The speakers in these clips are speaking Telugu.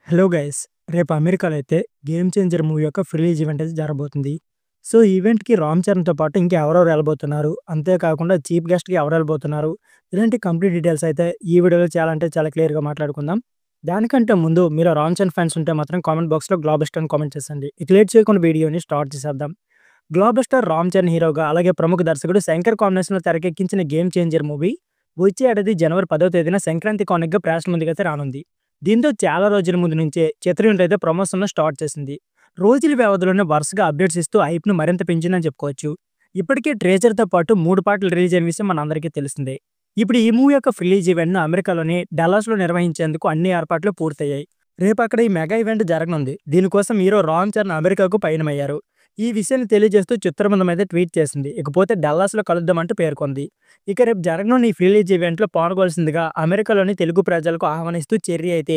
Hello guys! రేపు అమెరికాలో అయితే 'గేమ్ చేంజర్' మూవీ యొక్క రిలీజ్ ఈవెంట్ అయితే జరగబోతుంది. సో, ఈ ఈవెంట్‌కి రామ్ చరణ్‌తో పాటు ఇంకా ఎవరెవరు ఎళ్ళబోతున్నారు, అంతేకాకుండా చీఫ్ గెస్ట్‌గా ఎవరు ఎళ్ళబోతున్నారు, ఇలాంటి కంప్లీట్ డీటెయిల్స్ అయితే ఈ వీడియోలో చాలా అంటే చాలా క్లియర్‌గా మాట్లాడుకుందాం. దానికంటే ముందు మీరు రామ్ చరణ్ ఫ్యాన్స్ ఉంటే మాత్రం కామెంట్ బాక్స్‌లో 'గ్లోబస్టర్' అని కామెంట్ చేసేయండి. ఇక లేట్ చేయకుండా వీడియోని స్టార్ట్ చేసేద్దాం. 'గ్లోబస్టర్' రామ్ చరణ్ హీరోగా అలాగే ప్రముఖ దర్శకుడు శంకర్ కాంబినేషన్‌లో తెరకెక్కించిన 'గేమ్ చేంజర్' మూవీ వచ్చే ఏడాది జనవరి 10వ తేదీన సంక్రాంతి కానుకగా ప్రేక్షకుల ముందుకైతే రానుంది. దీంతో చాలా రోజుల ముందు నుంచే చిత్ర యూనిట్ అయితే ప్రమోషన్‌ను స్టార్ట్ చేసింది. రోజుల వ్యవధిలోనే వరుసగా అప్డేట్స్ ఇస్తూ హైప్‌ను మరింత పెంచిందని చెప్పుకోవచ్చు. ఇప్పటికే ట్రేజర్‌తో పాటు 3 పాటలు రిలీజ్ అయిన విషయం మనందరికీ తెలిసిందే. ఇప్పుడు ఈ మూవీ యొక్క రిలీజ్ ఈవెంట్‌ను అమెరికాలోని డల్లాస్‌లో నిర్వహించేందుకు అన్ని ఏర్పాట్లు పూర్తయ్యాయి. రేపు అక్కడ ఈ మెగా ఈవెంట్ జరగనుంది. దీనికోసం హీరో రామ్ చరణ్ అమెరికాకు పయనమయ్యారు. ఈ విషయాన్ని తెలియజేస్తూ చిత్రబృందం అయితే ట్వీట్ చేసింది. ఇకపోతే డల్లాస్‌లో కలుద్దామంటూ పేర్కొంది. ఇక రేపు జరగనున్న ఈ రిలీజ్ ఈవెంట్‌లో పాల్గొనాల్సిందిగా అమెరికాలోని తెలుగు ప్రజలకు ఆహ్వానిస్తూ చెర్రీ అయితే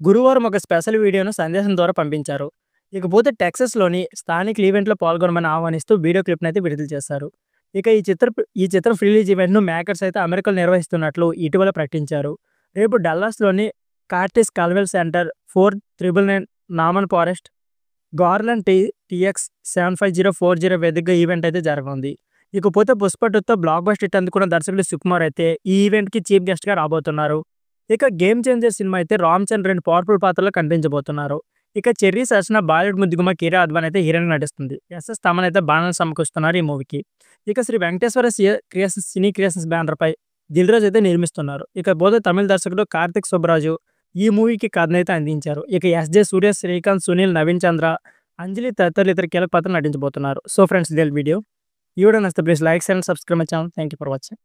గురువారం ఒక స్పెషల్ వీడియోను సందేశం ద్వారా పంపించారు. ఇకపోతే టెక్సాస్‌లోని స్థానిక ఈవెంట్‌లో పాల్గొనమని ఆహ్వానిస్తూ వీడియో క్లిప్‌నైతే విడుదల చేశారు. ఇక ఈ చిత్రం రిలీజ్ ఈవెంట్‌ను మేకర్స్ అయితే అమెరికాలో నిర్వహిస్తున్నట్లు ఇటీవల ప్రకటించారు. రేపు డల్లాస్‌లోని Curtis Culwell Center 4999 Naaman Forest Garland TX 75040 వేదికగా ఈవెంట్ అయితే జరగనుంది. ఇకపోతే 'పుష్ప 2'తో బ్లాక్ బస్టర్ హిట్ అందుకున్న దర్శకుడు సుకుమార్ అయితే ఈ ఈవెంట్‌కి చీఫ్ గెస్ట్‌గా రాబోతున్నారు. ఇక 'గేమ్ చేంజర్' సినిమా అయితే రామ్ చరణ్ 2 పవర్‌ఫుల్ పాత్రల్లో కనిపించబోతున్నారు. ఇక చెర్రీ సరసన బాలీవుడ్ ముద్దుగుమ్మ కిరా అద్వానీ అయితే హీరోయిన్‌గా నటిస్తుంది. ఎస్ఎస్ తమన్ అయితే బాణాలు సమకూరుస్తున్నారు ఈ మూవీకి. ఇక శ్రీ వెంకటేశ్వర సినీ క్రియేషన్స్ బ్యానర్‌పై దిల్ రాజు అయితే నిర్మిస్తున్నారు. ఇకపోతే తమిళ దర్శకుడు కార్తిక్ సుబ్బరాజు ఈ మూవీకి కథనైతే అందించారు. ఇక ఎస్‌జే సూర్య, శ్రీకాంత్, సునీల్, నవీన్ చంద్ర, అంజలి తదితరులు ఇతర కీలక పాత్రలు నటించబోతున్నారు. సో ఫ్రెండ్స్, ఇదే వీడియో. ఈ వీడియో నచ్చితే please like and subscribe my channel. Thank you for watching.